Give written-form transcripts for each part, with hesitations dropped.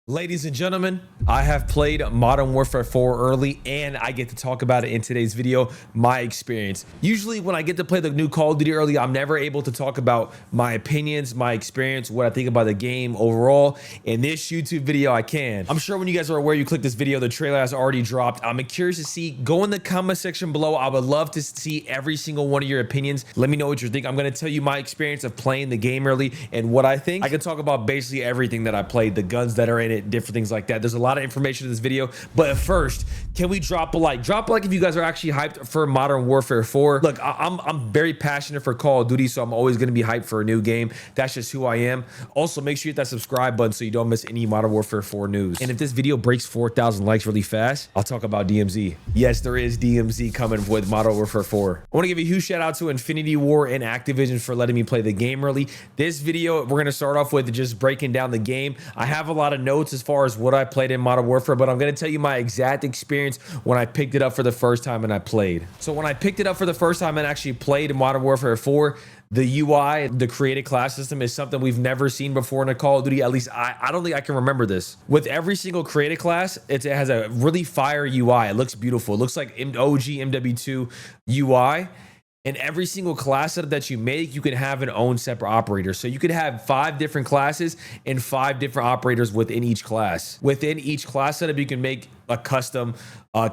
Ladies and gentlemen, I have played Modern Warfare 4 early and I get to talk about it in today's video, my experience. Usually when I get to play the new Call of Duty early, I'm never able to talk about my opinions, my experience, what I think about the game overall. In this YouTube video, I can. I'm sure when you guys are aware, you click this video, the trailer has already dropped. I'm curious to see, go in the comment section below. I would love to see every single one of your opinions. Let me know what you think. I'm gonna tell you my experience of playing the game early and what I think. I can talk about basically everything that I played, the guns that are in it, different things like that. There's a lot of information in this video, but first, can we drop a like? Drop a like if you guys are actually hyped for Modern Warfare 4. Look, I'm very passionate for Call of Duty, so I'm always going to be hyped for a new game. That's just who I am. Also, make sure you hit that subscribe button so you don't miss any Modern Warfare 4 news. And if this video breaks 4,000 likes really fast, I'll talk about DMZ. Yes, there is DMZ coming with Modern Warfare 4. I want to give a huge shout out to Infinity Ward and Activision for letting me play the game early. This video, we're going to start off with just breaking down the game. I have a lot of notes as far as what I played in Modern Warfare, but I'm going to tell you my exact experience when I picked it up for the first time and I played. So when I picked it up for the first time and actually played in Modern Warfare 4, the UI, the created class system, is something we've never seen before in a Call of Duty. At least I don't think I can remember this. With every single created class, it has a really fire UI. It looks beautiful. It looks like OG MW2 UI. And every single class setup that you make, you can have an own separate operator. So you could have 5 different classes and 5 different operators within each class. Within each class setup, you can make a custom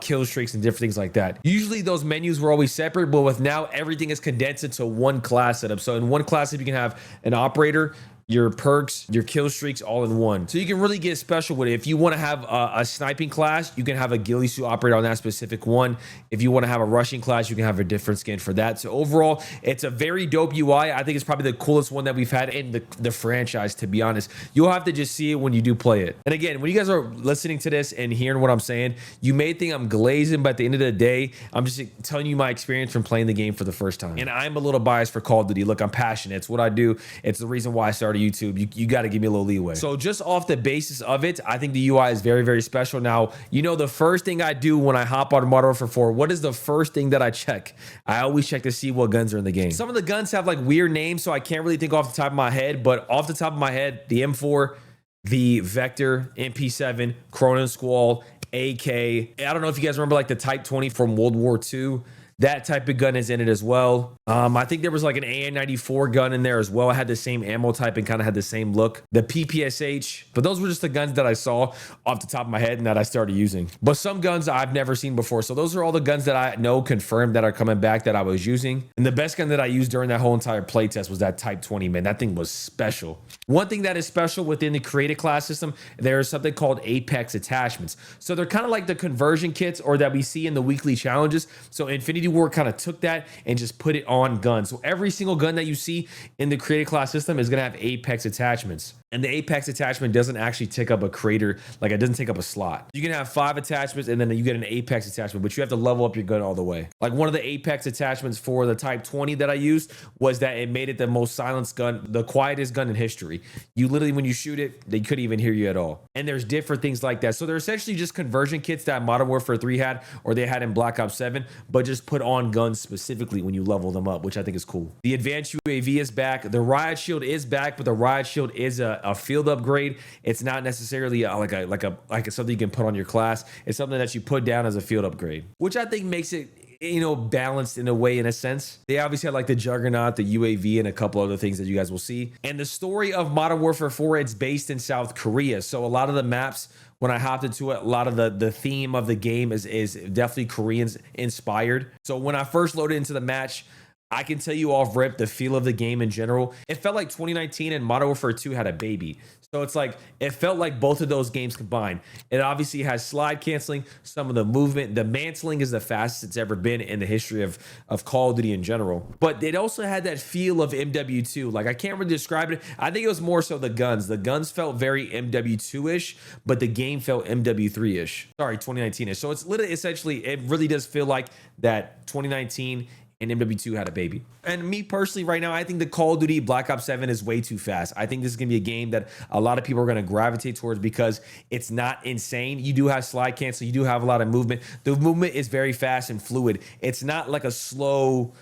kill streaks and different things like that. Usually those menus were always separate, but with now everything is condensed into one class setup. So in one class setup, you can have an operator, your perks, your kill streaks all in one. So you can really get special with it. If you want to have a sniping class, you can have a ghillie suit operator on that specific one. If you want to have a rushing class, you can have a different skin for that. So overall, it's a very dope UI. I think it's probably the coolest one that we've had in the franchise, to be honest. You'll have to just see it when you do play it. And again, when you guys are listening to this and hearing what I'm saying, you may think I'm glazing, but at the end of the day, I'm just telling you my experience from playing the game for the first time. And I'm a little biased for Call of Duty. Look, I'm passionate. It's what I do. It's the reason why I started YouTube. You got to give me a little leeway. So just off the basis of it, I think the UI is very, very special. Now, you know, the first thing I do when I hop on Modern Warfare 4, what is the first thing that I check? I always check to see what guns are in the game. Some of the guns have like weird names, so I can't really think off the top of my head, but off the top of my head, the M4, the Vector, MP7, Cronin Squall, AK. I don't know if you guys remember like the Type 20 from World War II. That type of gun is in it as well. I think there was like an AN-94 gun in there as well. It had the same ammo type and kind of had the same look. The PPSH, but those were just the guns that I saw off the top of my head and that I started using. But some guns I've never seen before. So those are all the guns that I know confirmed that are coming back that I was using. And the best gun that I used during that whole entire playtest was that Type 20, man. That thing was special. One thing that is special within the created class system, there is something called Apex attachments. So they're kind of like the conversion kits or that we see in the weekly challenges. So Infinity Ward kind of took that and just put it on guns. So every single gun that you see in the created class system is going to have Apex attachments. And the Apex attachment doesn't actually take up a creator, like it doesn't take up a slot. You can have 5 attachments and then you get an Apex attachment, but you have to level up your gun all the way. Like one of the Apex attachments for the Type 20 that I used was that it made it the most silenced gun, the quietest gun in history. You literally, when you shoot it, they couldn't even hear you at all. And there's different things like that. So they're essentially just conversion kits that Modern Warfare 3 had, or they had in Black Ops 7, but just put on guns specifically when you level them up, which I think is cool. The advanced UAV is back. The riot shield is back, but the riot shield is a field upgrade. It's not necessarily like something you can put on your class. It's something that you put down as a field upgrade, which I think makes it, you know, balanced in a way, in a sense. They obviously have like the Juggernaut, the UAV, and a couple other things that you guys will see. And the story of Modern Warfare 4, it's based in South Korea. So a lot of the maps, when I hopped into it, a lot of the theme of the game is definitely Koreans inspired. So when I first loaded into the match, I can tell you off rip, the feel of the game in general, it felt like 2019 and Modern Warfare 2 had a baby. So it's like, it felt like both of those games combined. It obviously has slide canceling, some of the movement. The mantling is the fastest it's ever been in the history of Call of Duty in general. But it also had that feel of MW2. Like, I can't really describe it. I think it was more so the guns. The guns felt very MW2-ish, but the game felt MW3-ish. Sorry, 2019-ish. So it's literally, essentially, it really does feel like that 2019 and MW2 had a baby. And me personally right now, I think the Call of Duty Black Ops 7 is way too fast. I think this is going to be a game that a lot of people are going to gravitate towards because it's not insane. You do have slide cancel. You do have a lot of movement. The movement is very fast and fluid. It's not like a slow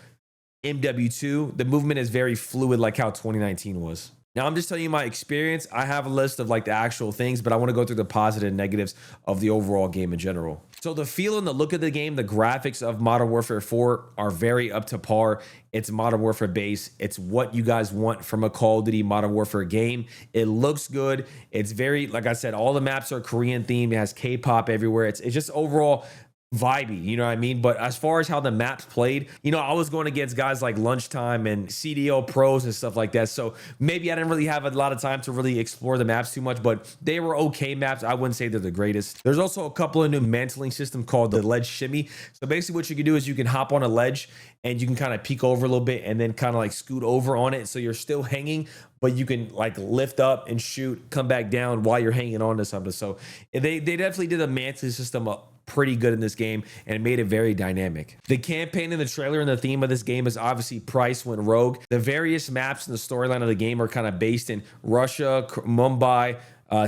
MW2. The movement is very fluid like how 2019 was. Now, I'm just telling you my experience. I have a list of like the actual things, but I want to go through the positive and negatives of the overall game in general. So the feel and the look of the game, the graphics of Modern Warfare 4 are very up to par. It's Modern Warfare base. It's what you guys want from a Call of Duty Modern Warfare game. It looks good. It's very, like I said, all the maps are Korean themed. It has K-pop everywhere. It's just overall vibey, you know what I mean? But as far as how the maps played, you know, I was going against guys like Lunchtime and CDO pros and stuff like that. So maybe I didn't really have a lot of time to really explore the maps too much, but they were okay maps. I wouldn't say they're the greatest. There's also a couple of new mantling system called the ledge shimmy. So basically what you can do is you can hop on a ledge and you can kind of peek over a little bit and then kind of like scoot over on it. So you're still hanging, but you can like lift up and shoot, come back down while you're hanging on to something. So they definitely did a mantling system up pretty good in this game and made it very dynamic. The campaign and the trailer and the theme of this game is obviously Price went rogue. The various maps and the storyline of the game are kind of based in Russia, Mumbai,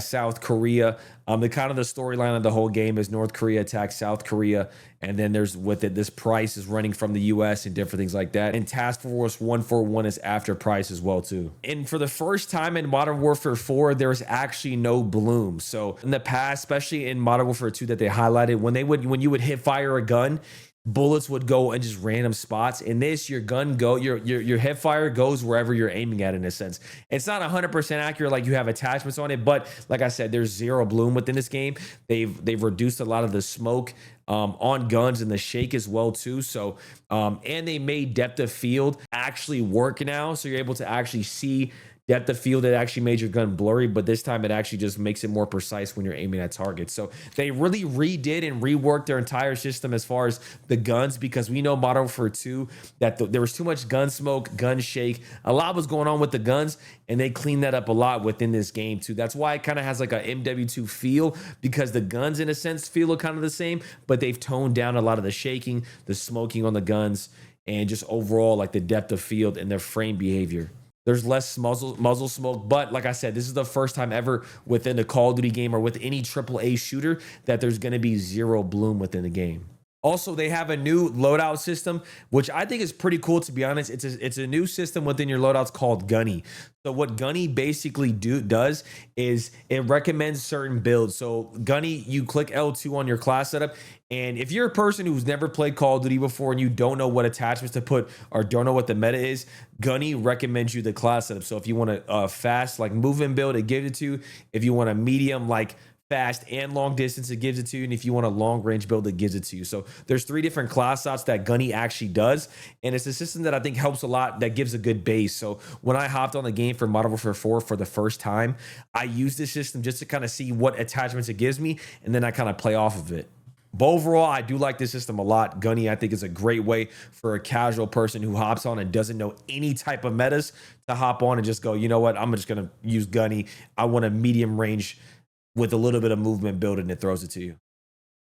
South Korea. The kind of the storyline of the whole game is North Korea attacks South Korea, and then there's with it this Price is running from the US and different things like that. And Task Force 141 is after Price as well too. And for the first time in Modern Warfare 4, there's actually no bloom. So in the past, especially in Modern Warfare 2 that they highlighted, when you would hit fire a gun, bullets would go in just random spots. In this, your gun your hip fire goes wherever you're aiming at, in a sense. It's not 100% accurate, like you have attachments on it, but like I said, there's zero bloom within this game. They've reduced a lot of the smoke on guns and the shake as well too. So and they made depth of field actually work now, so you're able to actually see depth of field. It actually made your gun blurry, but this time it actually just makes it more precise when you're aiming at targets. So they really redid and reworked their entire system as far as the guns, because we know Modern Warfare 2 that there was too much gun smoke, gun shake. A lot was going on with the guns, and they cleaned that up a lot within this game too. That's why it kind of has like a MW2 feel, because the guns in a sense feel kind of the same, but they've toned down a lot of the shaking, the smoking on the guns, and just overall like the depth of field and their frame behavior. There's less muzzle smoke, but like I said, this is the first time ever within a Call of Duty game or with any AAA shooter that there's going to be zero bloom within the game. Also, they have a new loadout system, which I think is pretty cool, to be honest. It's a new system within your loadouts called Gunny. So what Gunny basically does is it recommends certain builds. So Gunny, you click L2 on your class setup, and if you're a person who's never played Call of Duty before and you don't know what attachments to put or don't know what the meta is, Gunny recommends you the class setup. So if you want a fast like movement build, it gives it to you. If you want a medium like fast and long distance, it gives it to you. And if you want a long range build, it gives it to you. So there's 3 different class outs that Gunny actually does, and it's a system that I think helps a lot, that gives a good base. So when I hopped on the game for Modern Warfare 4 for the first time, I used this system just to kind of see what attachments it gives me, and then I kind of play off of it. But overall, I do like this system a lot. Gunny, I think, is a great way for a casual person who hops on and doesn't know any type of metas to hop on and just go, you know what, I'm just going to use Gunny. I want a medium range with a little bit of movement build, and it throws it to you.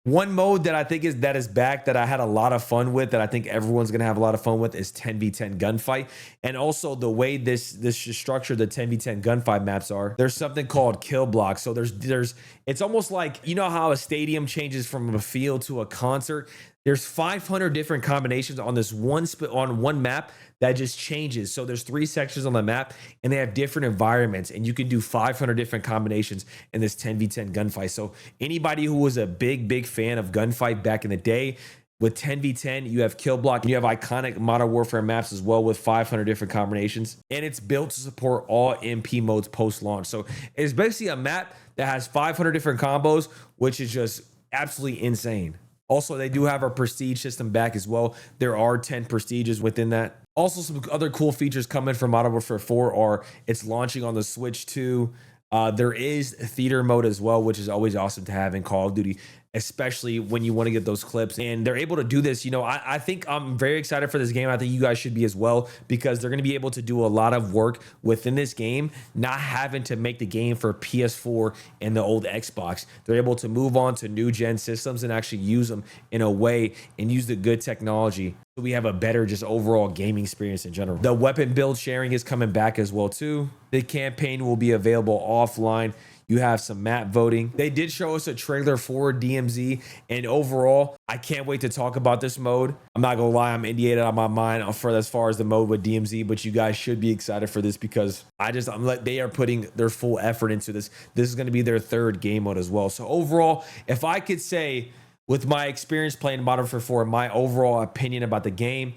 One mode that I think is back that I had a lot of fun with, that I think everyone's gonna have a lot of fun with, is 10v10 gunfight. And also the way this structure, the 10v10 gunfight maps are, there's something called kill block. So there's it's almost like, you know how a stadium changes from a field to a concert. There's 500 different combinations on this one map that just changes. So there's 3 sections on the map, and they have different environments, and you can do 500 different combinations in this 10v10 gunfight. So anybody who was a big fan of gunfight back in the day, with 10v10, you have kill block, and you have iconic Modern Warfare maps as well with 500 different combinations. And it's built to support all MP modes post-launch. So it's basically a map that has 500 different combos, which is just absolutely insane. Also, they do have a prestige system back as well. There are 10 prestiges within that. Also, some other cool features coming from Modern Warfare 4 are it's launching on the Switch too. There is theater mode as well, which is always awesome to have in Call of Duty, especially when you want to get those clips. And they're able to do this. You know, I think I'm very excited for this game. I think you guys should be as well, because they're going to be able to do a lot of work within this game, not having to make the game for PS4 and the old Xbox. They're able to move on to new gen systems and actually use them in a way and use the good technology, so we have a better just overall gaming experience in general. The weapon build sharing is coming back as well too. The campaign will be available offline. You have some map voting. They did show us a trailer for DMZ, and overall, I can't wait to talk about this mode. I'm not gonna lie, I'm NDA'd out of my mind for as far as the mode with DMZ, but you guys should be excited for this because I'm like, they are putting their full effort into this. This is gonna be their third game mode as well. So overall, if I could say with my experience playing Modern Warfare 4, my overall opinion about the game,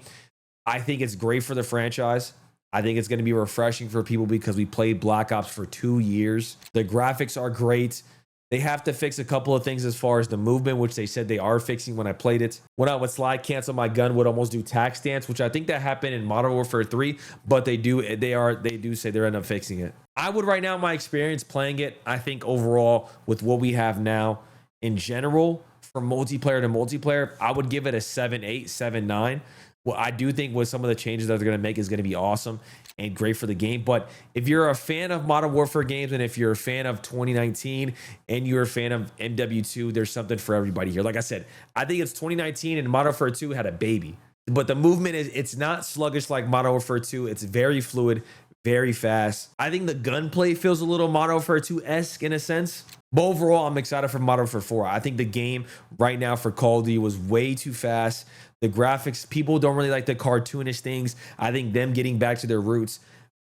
I think it's great for the franchise. I think it's going to be refreshing for people because we played Black Ops for 2 years. The graphics are great. They have to fix a couple of things as far as the movement, which they said they are fixing when I played it. When I would slide cancel, my gun would almost do tac stance, which I think that happened in Modern Warfare 3, but they do say they're end up fixing it. I would right now, my experience playing it, I think overall with what we have now in general, from multiplayer to multiplayer, I would give it a 7.8, 7.9. Well, I do think with some of the changes that they're going to make is going to be awesome and great for the game. But if you're a fan of Modern Warfare games, and if you're a fan of 2019 and you're a fan of MW2, there's something for everybody here. Like I said, I think it's 2019 and Modern Warfare 2 had a baby. But the movement it's not sluggish like Modern Warfare 2. It's very fluid, very fast. I think the gunplay feels a little Modern Warfare 2-esque in a sense. But overall, I'm excited for Modern Warfare 4. I think the game right now for Call of Duty was way too fast. The graphics, people don't really like the cartoonish things. I think them getting back to their roots,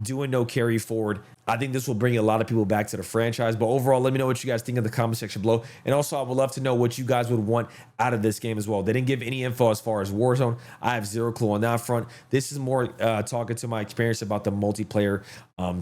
doing no carry forward, I think this will bring a lot of people back to the franchise. But overall, let me know what you guys think in the comment section below. And also, I would love to know what you guys would want out of this game as well. They didn't give any info as far as Warzone. I have zero clue on that front. This is more talking to my experience about the multiplayer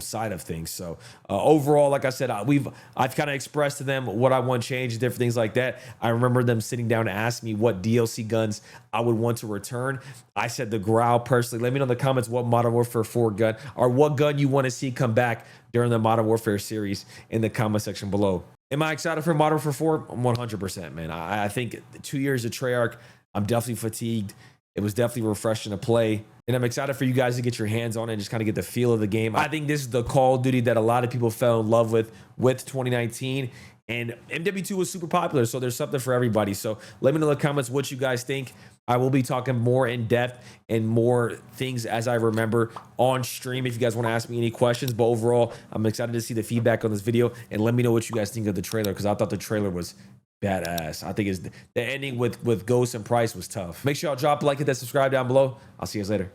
side of things. So overall, like I said, I've kind of expressed to them what I want changed, different things like that. I remember them sitting down to ask me what DLC guns I would want to return. I said the Growl personally. Let me know in the comments what Modern Warfare 4 gun or what gun you want to see come back during the Modern Warfare series in the comment section below. Am I excited for Modern Warfare 4? 100%, man. I think 2 years of Treyarch, I'm definitely fatigued. It was definitely refreshing to play. And I'm excited for you guys to get your hands on it and just kind of get the feel of the game. I think this is the Call of Duty that a lot of people fell in love with 2019. And MW2 was super popular, so there's something for everybody. So let me know in the comments what you guys think. I will be talking more in depth and more things as I remember on stream if you guys want to ask me any questions. But overall, I'm excited to see the feedback on this video. And let me know what you guys think of the trailer because I thought the trailer was badass. I think the ending with Ghost and Price was tough. Make sure y'all drop a like, hit that subscribe down below. I'll see you guys later.